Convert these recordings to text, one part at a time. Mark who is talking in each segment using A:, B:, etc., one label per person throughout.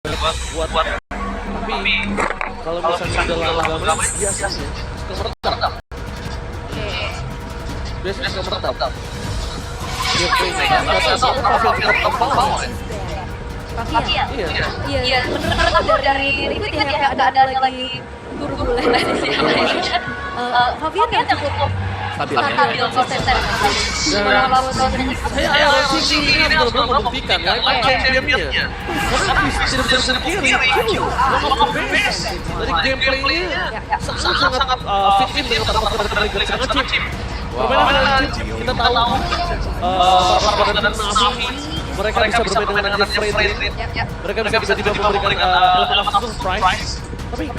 A: buat tapi kalau misalnya udah lama biasanya suka meretak. Biasanya suka meretak.
B: Iya. Menurut dari itu ya kayak ada lagi turbulen. Fabian yang cukup stabil konsisten.
A: Saya sih ini benar-benar membuktikan ya, championnya. Tapi tidak bisa kiri. Dari gameplaynya sangat fit in dengan permainan sangat chip. Permainan chip kita tahu permainan Navi mereka bisa bermain dengan agent friendly. Mereka bisa tiba-tiba memberikan elemen of surprise. Tapi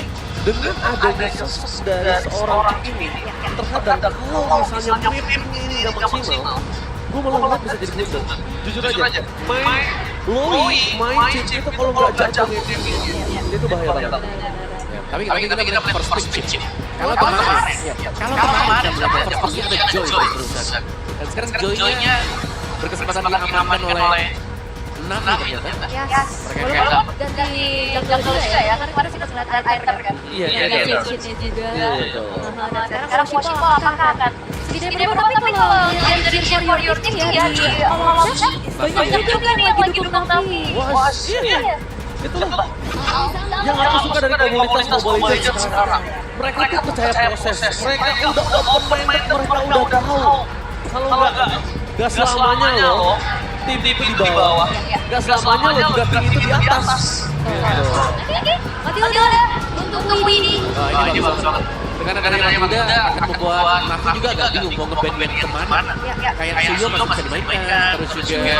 A: dengan adanya sosok dari seorang chip ini terkadang kalau misalnya mapnya ini nggak maksimal, gue malah nggak bisa jadi blunder. Jujur aja, main chip itu kalau nggak jatuh itu bahaya banget.
C: Tapi kita melihat first pick. Kalau kemarin kita melihat first pick ada Joy terus. Dan sekarang Joy-nya berkesempatan diamankan oleh Navi ternyata.
B: Walaupun ganti jungle juga ya, karena kemarin kita ngeliat air kan.
A: Iya,
B: juga. Sekarang Shipo apakah akan setidaknya berapa, tapi kalau yang dari for your team ya di awal-awalnya banyak juga nih yang lagi dukung Navi.
A: Wah, iya. Itulah yang aku suka dari komunitas Mobile Legends sekarang. Mereka tuh percaya proses. Mereka udah open mind, mereka udah tahu. Kalau nggak selamanya loh tim itu di bawah. Nggak selamanya loh juga tim itu di atas.
B: Mati udah untuk Winnie.
C: Ini bagus banget. Dengan adanya muda akan membuat Navi juga agak bingung mau nge-ban kemana. Kayak Suyo masih bisa dimainkan, terus juga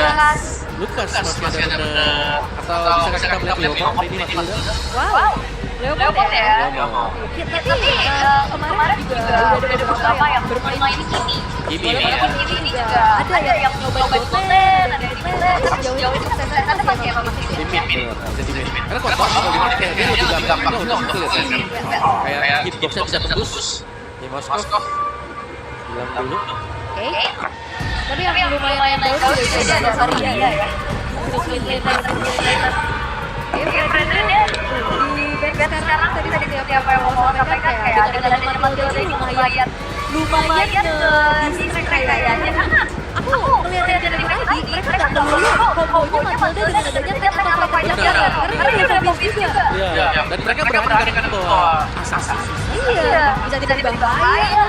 C: Lukas masih ada atau bisa kita melihat Leopard ini masih muda.
B: Wow, Leopard ya. Tapi kemarin juga udah ada beberapa yang bermain ini. Ini juga ada yang nyoba boten, ada yang tapi jauh itu kesuksesannya masih emang di
C: karena kuat kayak dia juga gampang untuk ya kayak hitboxnya bisa tembus di Moskow bilang dulu.
B: Oke. Tapi yang lumayan jauh juga ada Saria ya. Untuk later. Brandonnya di band sekarang tadi siapa yang mau sampaikan kayak dengan adanya Matilda ini lumayan distract kayaknya. Aku melihat dari tadi mereka nggak melulu kombonya Matilda dengan adanya tank pajak karena dia udah habis juga.
C: Iya. Dan mereka berani dengan bahwa asas.
B: Iya. Bisa tidak berbahaya.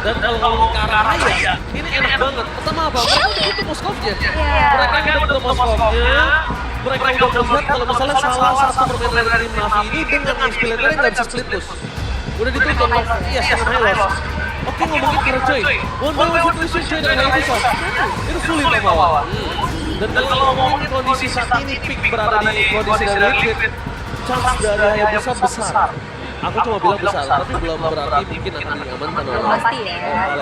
A: Dan kalau ngomong ke arah raya, ini enak banget. Pertama apa? Mereka udah butuh Moskovnya. Mereka udah butuh Moskovnya. Mereka udah melihat kalau misalnya salah satu permainan dari Navi ini dengan exploiter nggak bisa split push. Udah ditutup, iya sama Hylos. Oke ngomongin kira Joy. One by one situation Joy dan Hylos. Itu sulit melawan. Dan kalau ngomongin kondisi saat ini, Pick berada di kondisi dari Liquid. Chance dari Hayabusa besar. Aku cuma bilang besar, tapi belum berarti mungkin akan diamankan oleh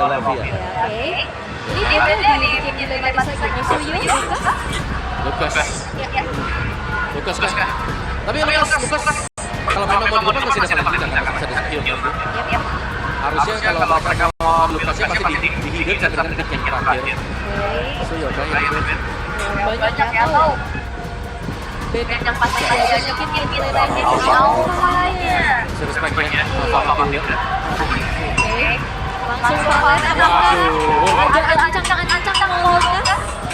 A: Lavia.
B: Oke. Ini dia di dilematis lagi Suyo,
C: Lukas. Tapi Lukas kalau memang mau di depan masih ada peluang kan bisa di-secure. Harusnya kalau mereka mau Lukasnya pasti di hidden dengan pick yang terakhir. Suyo
B: banyak yang tahu. Band yang pasti aja mungkin nilai-nilainya tahu kayaknya.
C: Serius packnya apa dia?
B: Langsung banget ada ancang-ancang Lukas.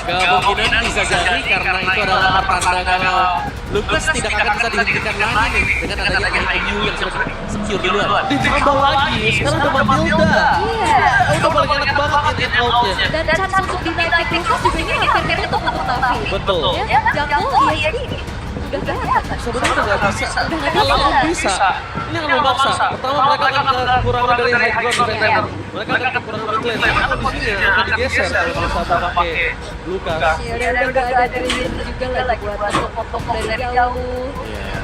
C: Kemungkinan bisa jadi karena itu adalah pertanda kalau Lukas tidak akan bisa dihentikan lagi nih dengan adanya IMU yang sudah secure duluan.
A: Ditambah lagi, sekarang ada Matilda.
B: Iya.
A: Itu paling enak banget in out-nya.
B: Dan chance untuk dinaikin Lukas juga ini hampir tutup untuk Navi.
A: Betul.
B: Ya, jungle iya ini udah kelihatan.
A: Sebenarnya udah nggak bisa. Kalaupun bisa, ini akan memaksa. Pertama mereka akan kekurangan dari high ground defender. Mereka akan kekurangan mid lane. Karena di sini akan digeser kalau misalnya pakai Lukas.
B: Ya udah ada dari juga lagi buat potong dari jauh.
C: Iya.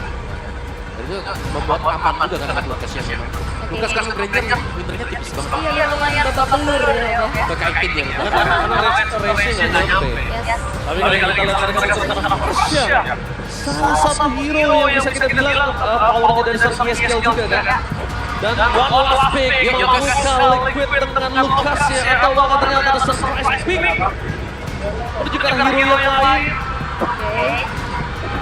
C: Itu membuat aman juga kan Lukasnya memang. Lukas kan Ranger winternya tipis banget.
B: Iya lumayan babak belur ya.
C: Kekaitin ya.
A: Karena race-nya nggak nyampe. Tapi kalau kita lihat dari secara salah satu hero yang bisa kita bilang powernya dari segi skill juga kan. Dan one last pick yang membuka Liquid dengan Lukasnya atau bahkan ternyata ada surprise pick. Menuju ke hero yang lain.
B: Oke.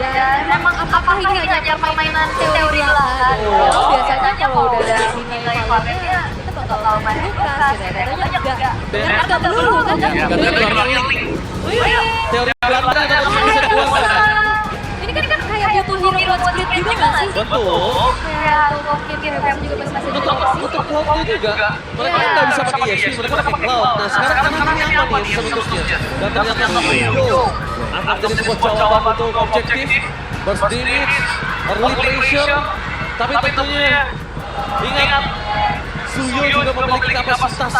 B: Dan apakah ini hanya permainan teori belakang? Oh, biasanya kalau udah dari nilai valetnya kita bakal main Lukas gitu ya. Katanya enggak. Karena enggak melulu kan?
A: Teori belakang kan bisa keluar.
B: Ini kan kayak butuh hero buat split juga nggak sih?
A: Betul.
B: Kayak untuk game juga masih
A: Untuk cloud juga, mereka nggak bisa pakai ESP, mereka pakai cloud. Nah sekarang karena ini apa nih bisa bentuknya? Dan ternyata Suyo akan jadi sebuah jawaban untuk objektif, burst damage, early pressure. Tapi tentunya ingat Suyo juga memiliki kapasitas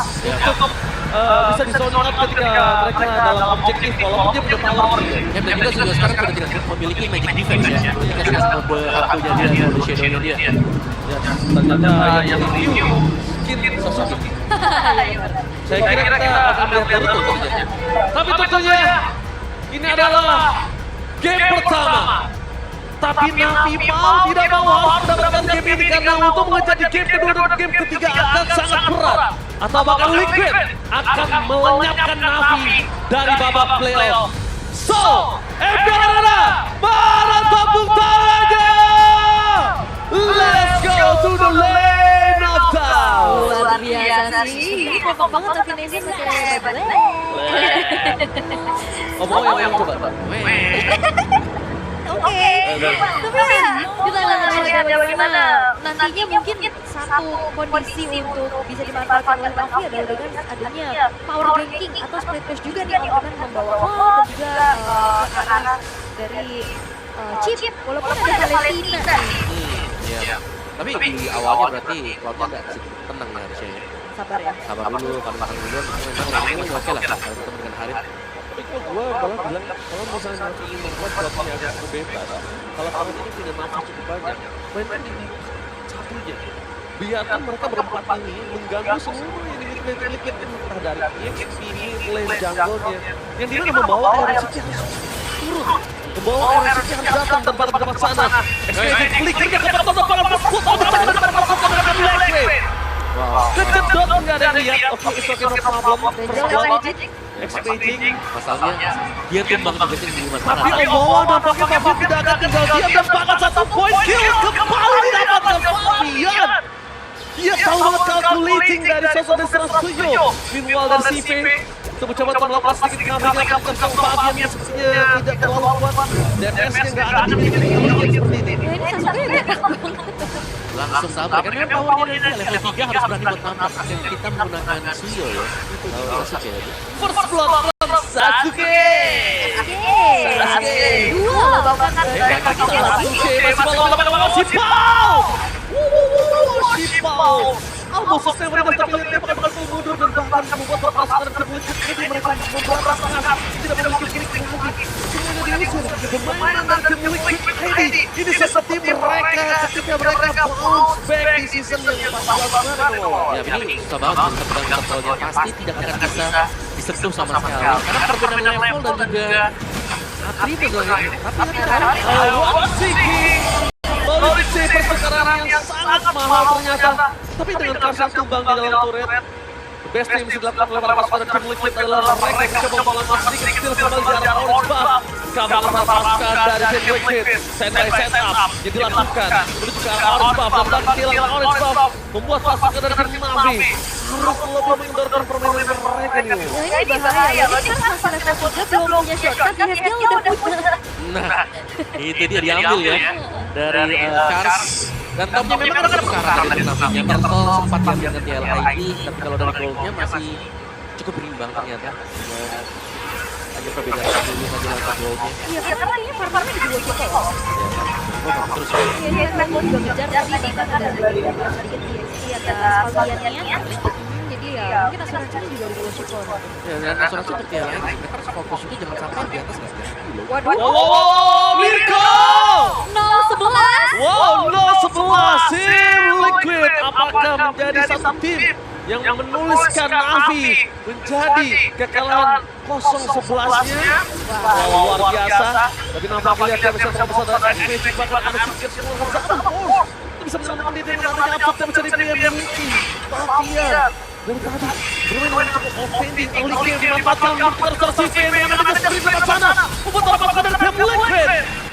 A: untuk bisa di-zone out ketika mereka dalam objektif walaupun dia punya power.
C: Ya, dan juga sudah sekarang sudah tidak memiliki magic defense ya. Ketika sudah mode hantunya dia, mode shadownya dia.
A: Ya, ternyata yang review skin Sasuke. Saya kira kita akan melihat itu terjadi. Tapi tentunya ini adalah game pertama. Tapi Navi mau tidak mau harus mendapatkan game ini karena untuk mengejar di game kedua dan game ketiga akan sangat berat. Atau bahkan Liquid akan melenyapkan Navi dari babak playoff. So, FPL Arena, mana tepuk tangannya? Let's go to the lane of down.
B: luar biasa sih. Ini kompak banget tapi Nezi pakai hebat.
A: Omong yang coba.
B: Oke. Tapi ya, kita lihat bagaimana nantinya mungkin satu kondisi untuk bisa dimanfaatkan oleh Navi adalah dengan adanya power ganking atau split push juga nih dengan membawa Cloud dan juga ke arah dari Chip walaupun ada Valentina nih.
C: Iya. Tapi di awalnya berarti Cloud-nya nggak tenang ya harusnya ya.
B: Sabar ya.
C: Sabar dulu, kamu dulu. Memang ini oke lah kalau ketemu dengan Harit.
A: Tapi kalau gue malah bilang kalau misalnya Navi ingin membuat klubnya agak bebas, kalau kalau ini punya Navi cukup banyak, mainkan di satu aja. Biarkan mereka berempat ini mengganggu semua ini liquid entah dari EXP, lane jungle-nya. Yang dimana membawa RNCC harus turun. Membawa RNCC harus datang dan pada tempat sana. Expensive flick, dia dapat Liquid. Kejedot nggak ada yang lihat. Oke, it's okay, no problem. Expecting.
C: Masalahnya dia tumbang juga sih di
A: Tapi
C: masalah.
A: Omoa nampaknya Fabian tidak akan tinggal diam dan bahkan satu poin kill kembali didapatkan Fabian. Dia tahu banget calculating dari sosok Destra Suyo. Meanwhile dari CV mencoba untuk melakukan sedikit kambing yang tentang Fabian yang sepertinya tidak terlalu kuat. DPS-nya nggak ada di seperti ini.
B: Ya ini Sasuke bebas banget.
C: Langsung tabrak karena memang powernya dari level 3 harus berani buat nampak dan kita menggunakan Suyo ya. Itu Sasuke ya.
A: First blood from Sasuke.
B: Sasuke. Dua bahkan
A: Sasuke masih malam Shipao. Shipao. Almost selesai mereka tapi lihatnya bakal mundur dan bahkan membuat perasaan dan terbulik jadi mereka memberantas sangat tidak memiliki klik lagi. Semuanya diusir. Permainan dan tim Liquid Heidi. Ini seperti mereka ketika mereka bounce back di season yang pas kemarin.
C: Ya ini susah banget untuk pedang kontrolnya pasti tidak akan bisa disentuh sama sekali karena perbedaan level dan juga atribut tapi
A: Polisi pertukaran yang sangat mahal ternyata. Tapi dengan Karsan tumbang di dalam turret, the best yang bisa dilakukan oleh para pasukan tim Liquid adalah mereka yang mencoba melangkah sedikit skill kembali di arah orange buff. Kami akan pasukan dari tim Liquid, set by set up yang dilakukan menuju ke arah orange buff dan kehilangan orange buff membuat pasukan dari tim Navi harus lebih mengendorkan permainan mereka nih.
B: Ya ini bahaya, ini kan masih level 3 belum punya shortcut, dia udah punya.
C: nah itu dia diambil ya dari Cars dan topnya memang ada sekarang dari namanya Turtle sempat diambil dengan TLID tapi kalau dari goldnya masih cukup berimbang ternyata dengan hanya perbedaan dulu saja langkah goldnya
B: Iya karena kayaknya farmernya di dua kita loh.
C: terus
B: Iya dia kan juga ngejar tapi bahkan ada sedikit DXP atas Fabiannya. Jadi ya mungkin asuransinya juga di dua support.
C: ya dan asuransi seperti yang lain mereka harus fokus itu jangan sampai di atas nggak dulu
B: Waduh.
A: Wow, Mirko!
B: 0-11.
A: Wow, 0-11 tim Liquid apakah menjadi satu tim yang menuliskan Navi menjadi kekalahan 0-11-nya? Wow, luar biasa. Tapi nampaknya dia bisa terbesar dari XP bahkan ada sedikit semua kesalahan. Itu bisa menemukan diri dengan adanya upset yang bisa dimiliki. Fabian dari tadi bermain cukup offending early game dimanfaatkan untuk terus CV yang ada di sana membuat para pasukan dari tim Liquid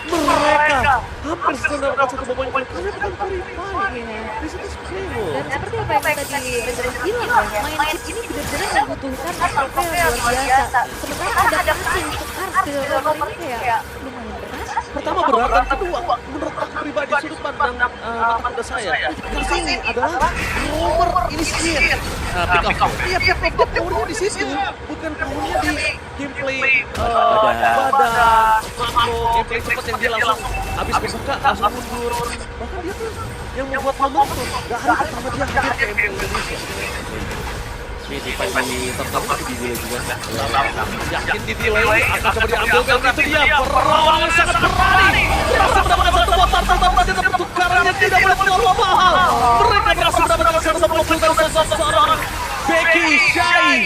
A: mereka hampir mendapatkan 1 poin karena bukan Purify.
B: Iya.
A: Di situ Supremo.
B: Dan seperti apa yang tadi Reza bilang ya, main chip ini benar-benar membutuhkan SPP yang luar biasa. Sementara adaptasi untuk Ars ke roller ini kayak lumayan berat.
A: Pertama berat dan kedua menurut aku pribadi sudut pandang mata kuda saya. Kars ini adalah roller initiate.
C: Pick off.
A: Iya, pick off powernya di situ, bukan powernya di gameplay badan, makro, gameplay cepat yang dia langsung habis kebuka langsung mundur. Bahkan dia tuh yang membuat momentum. Gak hari pertama dia hadir ke MPL Indonesia.
C: Ini di fight di tertarik tapi di delay juga.
A: Yakin di delay akan coba diambilkan, itu dia perlawanan sangat berani. Berhasil mendapatkan 1 motor tetapi dia dapat tukarannya tidak boleh terlalu mahal. Mereka berhasil mendapatkan 1 motor dari seorang Becky Shy.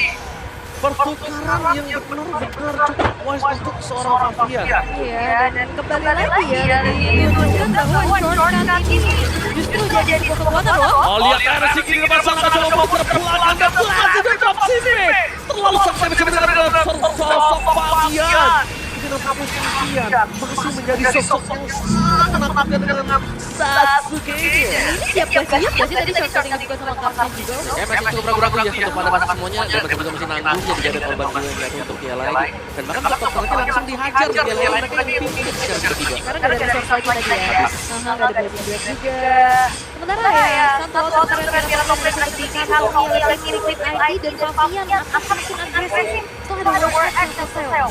A: Pertukaran yang benar-benar cukup wise untuk seorang Favian.
B: Iya, dan kembali lagi ya ditunjukkan bahwa shortcut ini justru jadi sebuah kekuatan loh.
A: Oh, lihat RSC di depan sana coba mau berpulang dan berhasil dari drop sini. Terlalu sampai bisa dengan sosok Favian. Dengan Favian masih menjadi sosok yang sangat menakutkan dengan Sasuke.
B: Ini siap-siap gak sih tadi shortcut yang dibuat sama Karsnya juga?
C: Ya masih cukup ragu-ragu ya untuk pada semuanya dan mereka juga masih nanggung jadi ada korban juga yang jatuh untuk dia lagi dan bahkan dokter mereka langsung dihajar di dia lagi mereka yang pimpin secara ketiga
B: Karena gak ada shortcut lagi tadi ya. Gak ada Blazing Duet juga. Sementara ya, Santo keren kompleks ketika Kami oleh Mirip ID dan Favian akan makin agresif setelah ada War X selesai.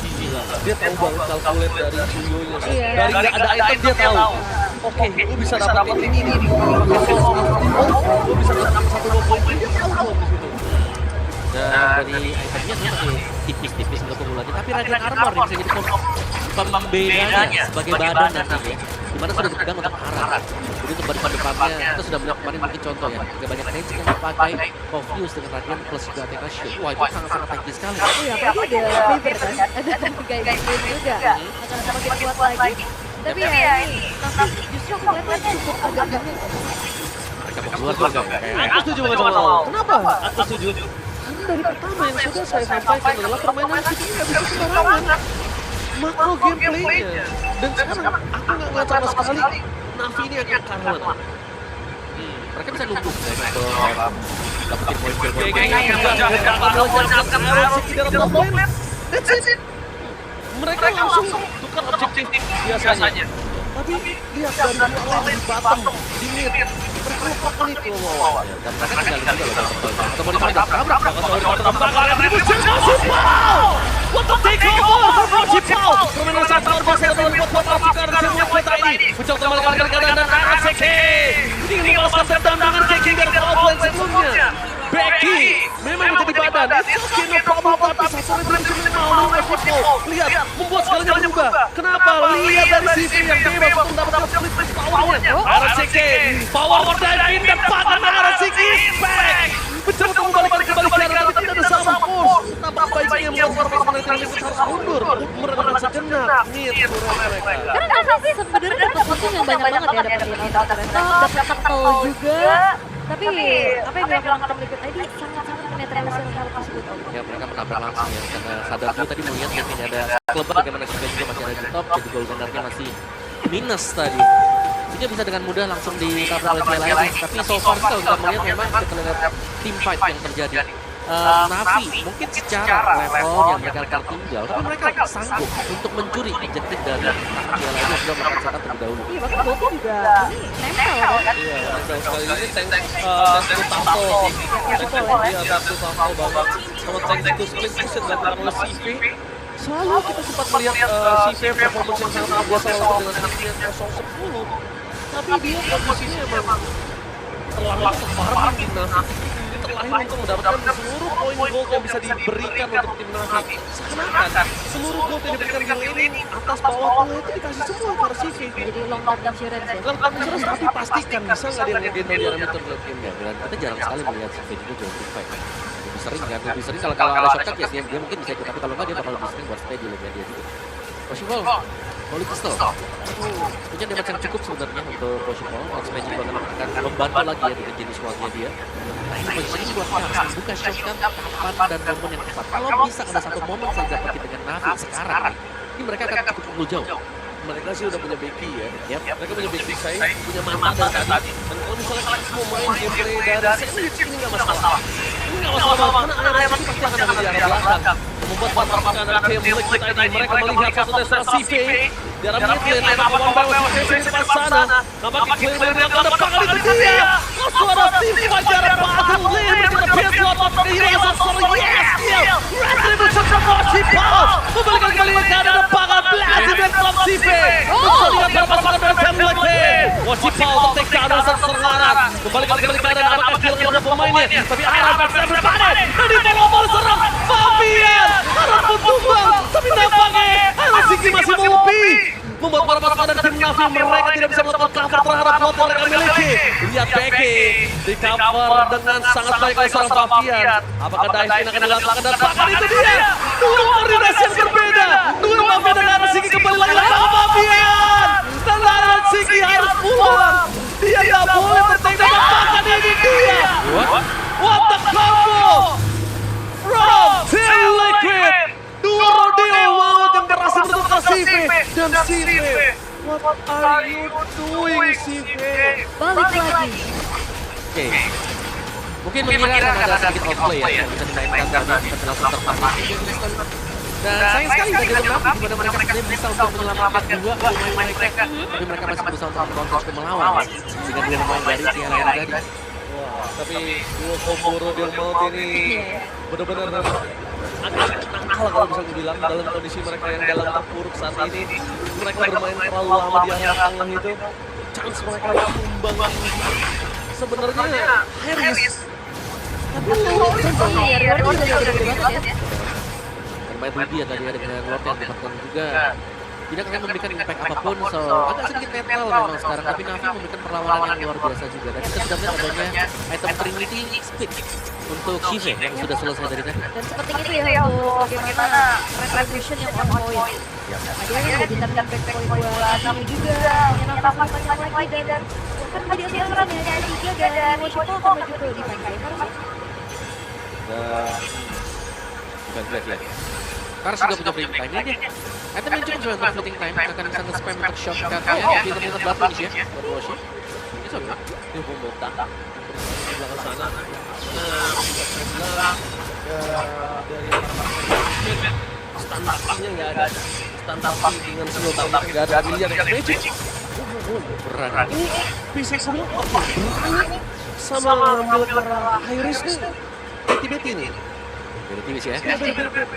A: Dia tahu banget kalkulat dari Suyo-nya.
B: Iya.
A: Dari nggak ada item dia tahu. Oke, lu bisa dapat ini. Lu bisa dapat 1 poin. Dia tahu di situ.
C: dan dari itemnya tuh masih tipis-tipis untuk kumulatif tapi Radiant Armor yang bisa jadi pembedanya sebagai badan nantinya dimana sudah dipegang untuk arah jadi untuk depan-depannya kita sudah melihat kemarin mungkin contoh ya gak banyak magic yang dipakai Focus dengan Radiant plus juga Athena Shield wah itu sangat-sangat teknis sekali
B: Iya, apalagi ada Faber kan, ada guys juga akan semakin kuat lagi. Tapi ya ini, justru aku melihatnya cukup agak bingung.
C: mereka mau keluar juga
A: Aku setuju banget sama Lawal. Kenapa? Aku setuju. Karena dari pertama yang sudah saya sampaikan adalah permainan kita nggak bisa sembarangan. Makro gameplaynya. Dan sekarang aku nggak ngeliat sama sekali Navi ini akan kalah.
C: mereka bisa nunggu ya, untuk dapetin poin-poin
A: Mereka langsung tukar objektif biasanya. Tapi lihat dari awal di bottom, di mid, mereka lupa kali tuh Lawal.
C: dan mereka tinggal juga loh atau mau ditabrak
A: What the takeover for Rojipal. Permainan sangat luar biasa yang dibuat buat pasukan semua kita ini. Mencoba kembali keadaan dan Araseke ingin membalaskan dendam dengan kicking dari offline sebelumnya. Becky memang menjadi badan. It's okay, no problem, tapi sasaran belum cukup mau Rojipal. Lihat, membuat segalanya berubah. Kenapa? Lihat dari CV yang bebas untuk mendapatkan split powernya. Araseke, power dive in depan dan Araseke is back. Mencoba kembali jalan tapi tidak ada sama force. Nampak baiknya membuat permainan ini harus mundur. Meredam sejenak. Ngit mereka.
B: Karena kan sih sebenarnya dapat untung yang banyak banget ya, dapat di outer dapat ketol juga. Tapi apa yang dilakukan sama Liquid ID sangat-sangat menetralisir hal tersebut.
C: ya mereka menabrak langsung ya karena sadar dulu tadi melihat mungkin ada klub bagaimana juga masih ada di top jadi gol gandarnya masih minus tadi sehingga bisa dengan mudah langsung ditabrak oleh pihak lain tapi so far kalau kita melihat memang kita lihat team fight yang terjadi Navi mungkin secara levelnya mereka tertinggal tapi mereka sanggup untuk mencuri objektif dari tangan pihak lain yang sudah melakukan setup terlebih dahulu
B: Iya, bahkan Goku juga ini nempel kan.
A: Iya, nempel sekali ini tank Tato. Iya, Tato banget. Sama tank itu split push dilakukan oleh CV. Selalu kita sempat melihat CV performance yang sangat luar biasa walaupun dengan teamnya 0-10. Tapi dia posisinya memang terlalu farming tim Navi. Terlahir untuk mendapatkan seluruh poin gold yang bisa diberikan untuk tim Navi. Seakan-akan seluruh gold yang diberikan game ini atas bawah tengah itu dikasih semua ke CV.
B: Jadi long term insurance ya.
A: Long term insurance tapi pastikan bisa nggak dia ngegendong di arah middle game
C: ya dan kita jarang sekali melihat CV juga jauh lebih fight lebih sering kan lebih sering kalau ada shortcut ya dia mungkin bisa ikut tapi kalau nggak dia bakal lebih sering buat stay di lane dia juga Possible Holy Pistol punya damage yang cukup sebenarnya untuk Possible Ox Magic bahkan akan membantu lagi ya dengan jenis wallnya dia nah ini posisinya buat Kars membuka shotgun kapan dan momen yang tepat kalau bisa ada satu momen saja seperti dengan Navi sekarang nih ini mereka akan cukup unggul jauh
A: mereka sih udah punya Becky ya.
C: Yap.
A: Mereka punya Becky saya, punya Manta dari tadi. Dan kalau misalnya kita mau main gameplay dari sandwich, ini nggak masalah. Ini nggak masalah, karena ARS pasti akan ada di arah belakang. Membuat pertarungan dari tim Liquid ID. Mereka melihat satu tes CV. Di arah mid lane, apakah membawa Sivir di depan sana. Nampaknya Cleveland yang ke depan kali itu dia. Suara tim Fajar Batul Lane menjadi pit lot of the heroes of Solo. Yes, kill. Retribution from Washipal. Membalikan kali ini ke arah depan Blazing from CV. Bisa lihat berapa serangan dari tim Liquid. Washipal tertekan dan serang. Membalikan kali ke arah apakah kehilangan pemainnya. Tapi arah Fajar berpanen. Dan di bawah serang Fabian. Arah pun tumbang. Tapi nampaknya arah Ziggy masih ngopi. Membuat para pasukan dari tim Navi mereka tidak bisa melakukan cover terhadap plot yang mereka miliki. Lihat Becky di cover dengan sangat baik oleh seorang Fabian. Apakah Daishin akan dilakukan dan bahkan itu dia. Dua koordinasi yang berbeda. Dua Fabian dan Arsiki kembali lagi sama Fabian. Dan Arsiki harus pulang. Dia tidak boleh bertahan dan bahkan ini dia. What the combo from Team Liquid. Dua rodeo maut yang berhasil menutup CV dan CV. What are you doing, CV?
B: Balik lagi.
C: Oke. Mungkin mengira akan ada sedikit outplay ya yang bisa dimainkan karena bisa langsung tertarik. Dan sayang sekali bagi Navi di mana mereka sebenarnya bisa untuk menyelamatkan dua pemain mereka. Tapi mereka masih berusaha untuk melawan untuk melawan. Sehingga dia memain dari Tiara yang tadi.
A: Wah, tapi dua combo rodeo maut ini benar-benar agak nakal kalau bisa dibilang dalam kondisi mereka yang dalam terpuruk saat ini. Mereka bermain terlalu lama di area tengah itu. Chance mereka tumbang. Sebenarnya Harris.
B: Tapi ya, Rory juga gede banget ya.
C: Bermain Rudy ya tadi dengan Lord yang dapatkan juga. Tidak akan memberikan impact apapun, so agak sedikit netral memang sekarang. Tapi Navi memberikan perlawanan yang luar biasa juga. Dan kita sudah melihat adanya item Trinity Split untuk Shive yang sudah selesai dari tadi.
B: Dan seperti itu ya untuk bagaimana retribution yang on point. Akhirnya jadi target back point buat kami juga. Menyenangkan banyak lagi dan kan tadi sekarang ya ada tiga dan Washington akan maju ke defense harusnya.
C: Bukan flash ya. Kars juga punya fleeting time ini dia. Item yang cukup sebenarnya untuk fleeting time akan bisa nge-spam untuk shortcut-nya. Di ternyata belakang ya. Buat Washi. It's okay.
A: Dia pembotak di belakang sana. Dari standarnya nggak ada. Standar dengan slow nggak ada William yang magic.
C: Berat.
A: Ini bisa semua berani sama ngambil para Iris nih. Beti-beti nih.
C: Jadi tipis ya.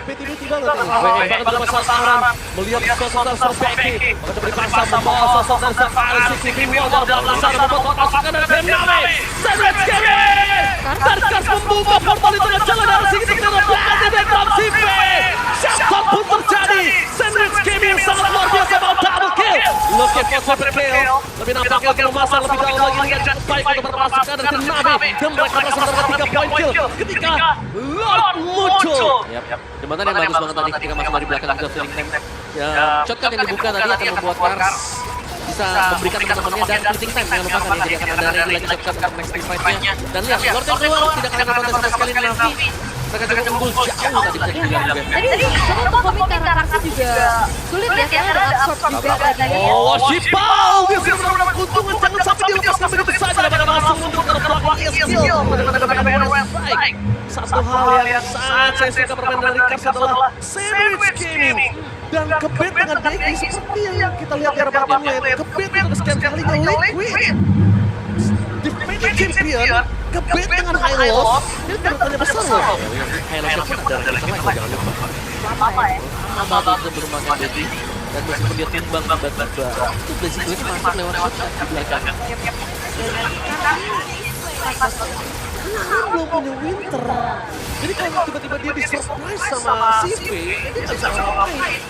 A: Beti-beti banget ini. Bahkan dapat sasaran melihat sosok dari Becky. Bahkan diberi pasar membawa sosok dari Safari Sisi Wall dari belakang sana membuat pasukan dari tim Navi. Sandwich Gaming. Darkas membuka portal di tengah jalan dari sini ke tengah belakang dan drop CV. Shot pun terjadi. Sandwich Gaming sangat luar biasa about double kill. Looking for triple kill. Lebih nampaknya untuk memasang lebih jauh lagi dengan cukup baik untuk berpasukan dari tim Navi. Dan mereka berhasil mendapatkan 3 point kill ketika Lord muncul.
C: Yap. Jembatan yang bagus banget tadi ketika masuk dari belakang juga fleeting time. Ya, shotgun yang dibuka tadi akan membuat Kars bisa memberikan teman-temannya dan fleeting time. Jangan lupakan ya, jadi akan ada lagi shotgun untuk next team fight-nya. Dan lihat, Lord yang keluar tidak akan ada kontes sama sekali Navi. Mereka juga unggul jauh tadi bisa dibilang juga.
B: Tadi coba komit karena Karsa juga sulit ya karena ada absorb juga tadi.
A: Oh, Washipal! Dia sudah mendapat keuntungan, jangan sampai dilepaskan begitu saja. Dapat langsung untuk ke belakang skill. Satu hal yang sangat saya suka permainan dari Kars adalah Sandwich Gaming. Dan kebet dengan Becky seperti yang kita lihat di arah belakang lane. Kebet untuk kesekian kalinya Liquid. Defending champion, kebet dengan high loss. Ini kedudukannya besar loh.
C: High loss pun ada rencana lagi, jangan lupa.
B: Apa ya?
C: Mama itu bermain Becky. Dan meskipun dia tumbang tiba-tiba, itu basically masuk lewat shotgun di belakang.
A: Belum punya Winter. Jadi kalau tiba-tiba dia di-surprise sama CV, dia nggak bisa ngapain.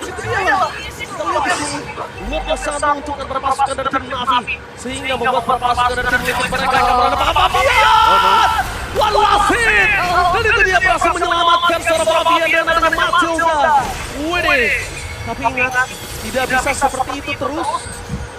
A: Itu dia lah. Kita lihat di sini. Lopez sangat menguntungkan para pasukan dari tim Navi. Sehingga membuat para pasukan dari tim Liquid mereka akan menghadapi Fabian! One last hit! Dan itu dia berhasil menyelamatkan seorang Fabian dan dengan Matilda. Widih. Tapi ingat, tidak bisa seperti itu terus.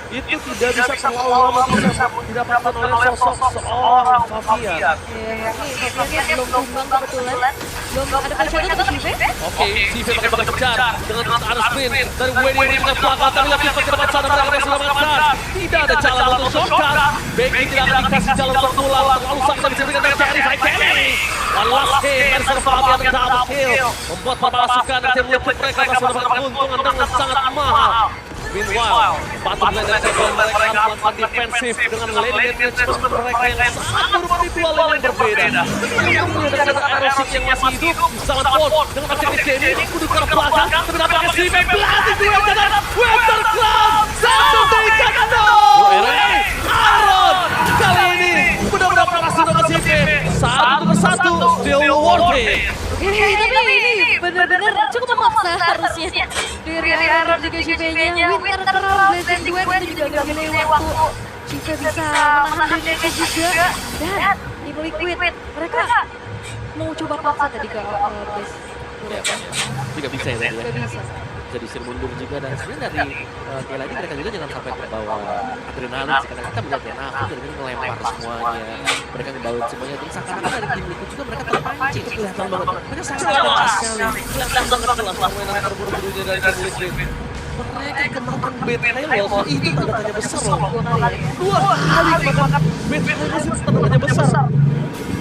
A: itu tidak bisa terlalu lama bisa didapatkan oleh sosok seorang Favian.
B: Ini Faviannya belum tumbang kebetulan. Belum ada pencoba untuk Shive.
A: Oke, Shive bakal kejar dengan arus sprint dari Wendy dengan belakang tapi lagi ke depan sana mereka sudah mengangkat. Tidak ada jalan untuk shortcut. Becky tidak akan dikasih jalan untuk pulang. Terlalu sakit bisa diberikan dari Cherry Kelly. One last hit dari seorang Favian dengan double kill. Membuat pemasukan dan tim Liquid mereka sudah mendapatkan keuntungan dengan sangat mahal. Meanwhile, batu blend dan segmen mereka melakukan defensif dengan lane management mereka yang sangat berritual yang berbeda. Yang mulia dengan Aerosik yang masih hidup, Zaman Ford dengan objektif Jamie, duduk ke belakang, tapi nampaknya Shive berlatih duel dengan Winter Cloud, satu tingkat Aaron, kali ini benar-benar berhasil dengan Shive, satu persatu, still worth it.
B: Tapi ini benar-benar cukup memaksa harusnya dari Aaron juga Shive-nya. Winter Crown Blazing Duet itu juga gak milih waktu. Shive bisa menahan Deneke juga. Dan tim Liquid mereka mau coba paksa tadi ke base.
C: Tapi nggak bisa ya tadi ya.
B: Gak bisa.
C: Bisa diusir mundur juga dan sebenarnya dari kayak lagi mereka juga jangan sampai terbawa adrenalin sih karena kita melihat ya Navi dari ngelempar semuanya, mereka ngebaut semuanya dan seakan-akan dari tim itu juga mereka terpancing itu kelihatan banget mereka sangat jelas sekali
A: Kelihatan banget jelas permainan terburu-burunya dari tim Liquid. Mereka kemakan Bad Halo itu tanda tanya besar loh. 2 kali kemakan Bad Halo itu tanda tanya besar.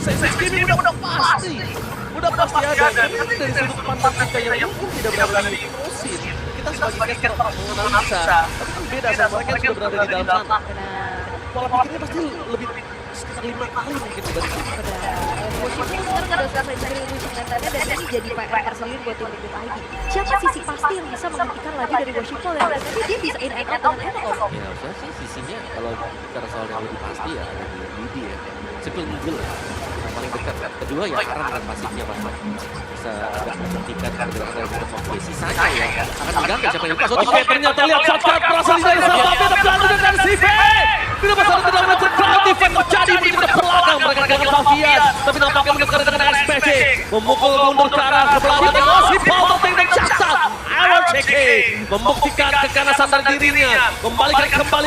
A: Saya gaming udah pasti ada. Tapi dari sudut pandang kita yang mungkin tidak berada di Prosin, kita sebagai caster menganalisa. Tapi kan beda sama mereka yang sudah berada di dalam sana. Pola pikirnya pasti lebih sekitar 5 kali mungkin dibanding kita.
B: Washington sekarang udah selesai dari mentalnya dan ini jadi PR tersendiri buat tim Liquid ID. Siapa sisi pasti yang bisa menghentikan lagi dari Washington dan tapi dia bisa in and out dengan enak kok.
C: ya harusnya sih sisinya kalau bicara soal yang lebih pasti ya ada di Didi ya Simple Eagle ya yang paling dekat kedua ya Aran dan pasifnya pasti bisa agak menghentikan pergerakan dari Winter Cloud sisanya ya akan tergantung siapa yang lepas.
A: Oke, ternyata lihat shotgun berasal dari sahabat ada pelantikan dari Shive. Tidak masalah tidak mencet kreatif yang terjadi begitu ke belakang mereka dengan Favian. Tapi nampaknya mendekat dengan SPC. Memukul mundur ke arah ke belakang dan masih power tank dan jaksa. Aaron Cheke membuktikan keganasan dari dirinya. Kembali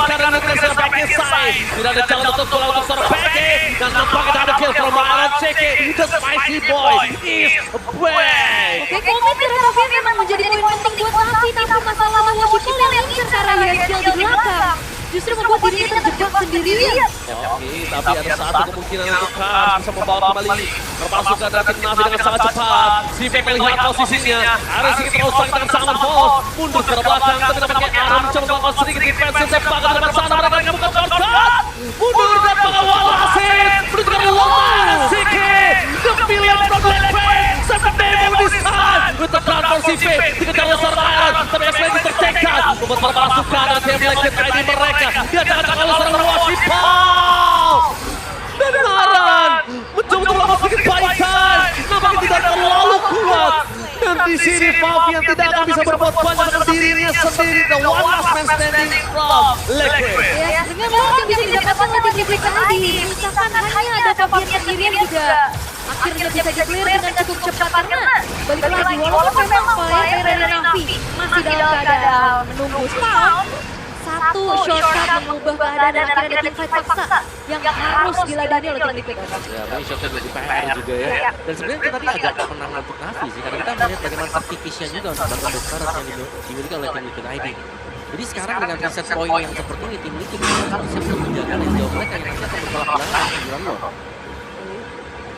A: kanan dengan seorang backnya side. Tidak ada jalan untuk bola untuk seorang Becky. Dan nampaknya ada kill from Aaron Cheke. The spicy boy is back.
B: Oke, komit dari Favian memang menjadi poin penting buat Navi tapi masalah Washington yang incer karena Yashil di belakang. Justru membuat dirinya terjebak sendirian.
A: Oke, tapi ada satu kemungkinan untuk Kars bisa membawa kembali perpasukan dari tim Navi dengan sangat cepat. Shive melihat posisinya, Aaron sedikit terusak dengan Zaman Ford. Mundur ke belakang, tapi nampaknya Aaron mencoba melakukan sedikit defensif sepak ke depan sana. Mereka menemukan shortcut. Mundur dan mengawal Asin. Menunjukkan Lomas Sike. The million from Blackpink. Seven Demo this time. With the ground for Shive. Dikejar oleh seorang Aaron. Tapi X-Men tercekat. Membuat perpasukan dan tim Liquid ID mereka. Dia akan oleh seorang Washington. Dan Aaron mencoba melakukan sedikit baikan. Nampaknya tidak terlalu kuat. Dan di sini Favian tidak akan bisa berbuat banyak dengan dirinya sendiri. The one last man standing from Liquid.
B: Ya, dengan memang yang bisa didapatkan oleh tim Liquid tadi. Misalkan hanya ada Favian sendirian juga akhirnya bisa di-clear dengan cukup cepat karena balik lagi walaupun memang player dari Navi masih dalam keadaan menunggu spawn, satu shortcut mengubah keadaan dan akhirnya ada teamfight paksa yang harus diladani oleh tim Liquid.
C: Ya, ini shotnya jadi PR juga ya. Dan sebenarnya kita tadi agak menang untuk Navi sih, karena kita melihat bagaimana tipisnya juga untuk Bangka Besar yang dimiliki oleh tim Liquid ID. Jadi sekarang dengan reset point yang seperti ini, tim Liquid harus bisa menjaga dan jauh mereka yang nanti akan bertolak belakang sembilan loh.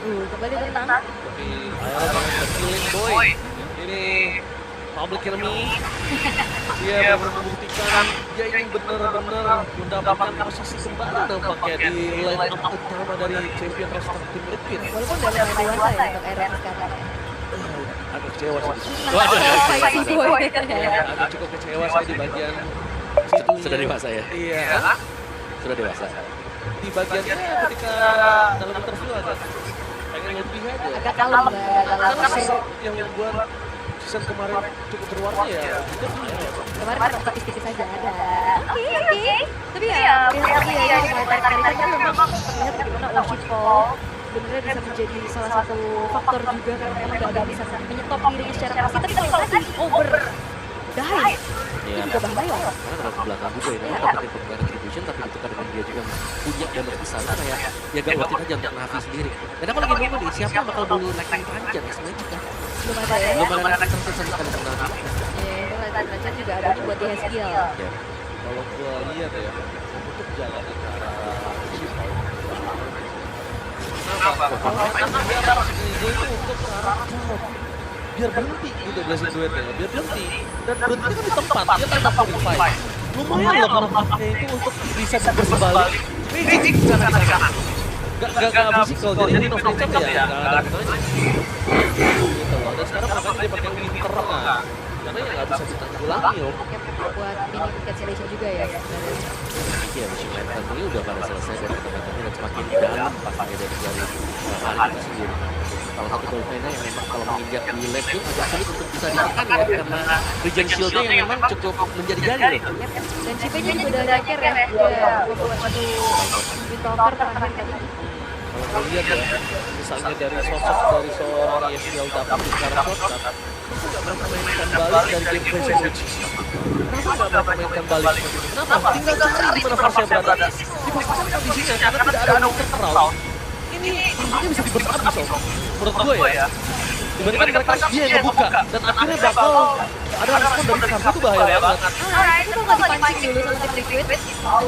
B: Kembali tentang
A: Tapi Aaron banget killing boy. Ini Public Enemy. Dia membuktikan dia ingin benar-benar mendapatkan posisi kembali nampaknya di line up utama dari champion roster tim Liquid.
B: walaupun udah lumayan dewasa ya untuk era sekarang.
A: Agak kecewa sih.
B: Spicy boy.
A: Agak cukup kecewa saya di bagian
C: Sudah dewasa ya?
A: Iya.
C: Sudah dewasa.
A: Di bagiannya ketika dalam interview agak pengen lebih aja.
B: Agak kalem,
A: Karena seru yang membuat season kemarin cukup berwarna ya.
B: kemarin kan tipis-tipis saja ada. Oke. Tapi ya, lihat lagi ya dari kali-kali tapi memang terlihat bagaimana Washington sebenarnya bisa menjadi salah satu faktor juga karena memang gak bisa menyetop dirinya secara pasti. Tapi kalau tadi over die. itu juga bahaya loh.
C: Karena kalau ke belakang juga ini dapetin pemain retribution tapi ditukar dengan dia juga punya damage besar kayak ya gak worth it aja untuk Navi sendiri. Dan aku lagi nunggu nih siapa yang bakal beli lightning panjang ya sebenarnya kan.
B: Belum ada ya.
C: Belum ada lightning sama sekali untuk Navi.
B: Itu Lightning Merchant juga ada nih buat di Haskill.
C: Ya.
A: Kalau gue lihat ya, untuk jalan ke arah Shiva. Kenapa? Karena dia harus itu untuk ke arah Cloud. Biar berhenti gitu blessing duetnya, biar berhenti. Dan berhenti kan di tempat, dia kan dapat fight. Lumayan loh nampaknya itu untuk bisa bersih balik. Magic di sana. Gak physical, jadi ini of nature ya gak ada gunanya. Gitu loh, dan sekarang makanya dia pakai winter kan. Karena ya gak bisa ditanggulangi loh.
B: Buat mini cancellation juga ya sebenarnya.
C: Iya, musim lantern ini udah pada selesai dan teman-teman dan semakin dalam pastinya dari hari itu sendiri. Salah satu Dolphina yang memang kalau menginjak di lab itu agak sulit untuk bisa ditekan ya karena regen shieldnya yang memang cukup menjadi-jadi loh.
B: Dan CP-nya juga udah nyeker ya, udah membuat satu windtalker terakhir tadi.
A: Kalau lihat ya, misalnya dari sosok dari seorang ESL dapat secara shortcut, itu nggak pernah memainkan balik dari gameplay sandwich. Kenapa nggak pernah memainkan balik? Kenapa? Tinggal cari di mana Farsia berada. Dipastikan kondisinya karena tidak ada winter crowd. Ini intinya bisa diberhabis om. Menurut gue ya. Dibandingkan mereka dia yang ngebuka dan akhirnya bakal ada respon dari Farsia itu bahaya banget.
B: Alright, itu nggak dipancing dulu sama tim Liquid.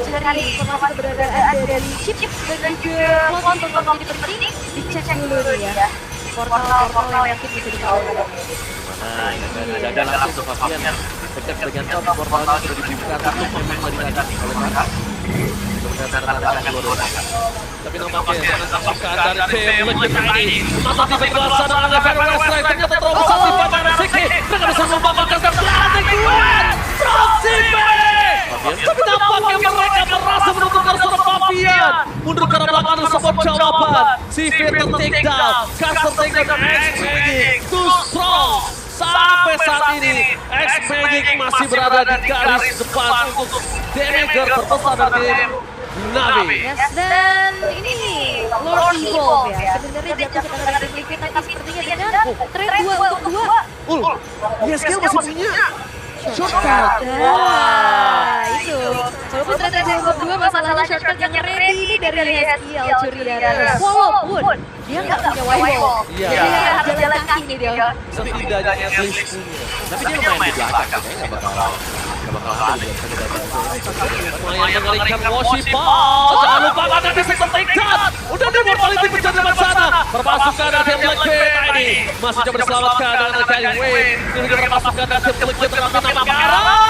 B: Cari informasi keberadaan dari chip dan juga plot bakal menjadi penting. Dicek dulu nih ya. Portal-portal yang mungkin bisa dibawa.
C: Nah, ada langsung tuh Fabian dekat dengan top portalnya sudah dibuka tutup memang tadi oleh Mark. Sebenarnya keluar.
A: Tapi nampaknya dengan pasukan dari tim Liquid ini masa tiba kuasa dengan level Westlight ternyata terlalu besar di pada Siki. Mereka bisa membanggakan keberadaan kuat from Siki. Tapi nampaknya mereka merasa menentukan seorang Fabian. Mundur ke arah belakang dan sebuah jawaban. Sivir take down, Carter take down, X-Magic too strong. Sampai saat ini X-Magic masih berada di garis depan untuk damager terbesar dari tim Navi.
B: Yes, dan ini Lord Evolve ya. Sebenarnya jatuh ke tangan tim Liquid tapi sepertinya dengan trade 2 untuk 2.
A: Skill masih punya shortcut.
B: Nah, itu. Walaupun trade 2 untuk 2 masalahnya shortcut yang ready ini dari Haskill Curiara. Walaupun dia nggak punya wall.
A: Iya.
B: Jadi harus jalan kaki nih dia.
A: Setidaknya at least punya.
C: Tapi dia lumayan di belakang kayaknya nggak bakal ada di
A: Lumayan mengerikan Washiball. Jangan lupa ada di second takedown. Udah di mortality pecah di depan sana. Perpasukan dari tim Liquid ini masih coba diselamatkan dengan Kylie Wayne. Ini juga perpasukan dari tim Liquid tetapi nama Barang.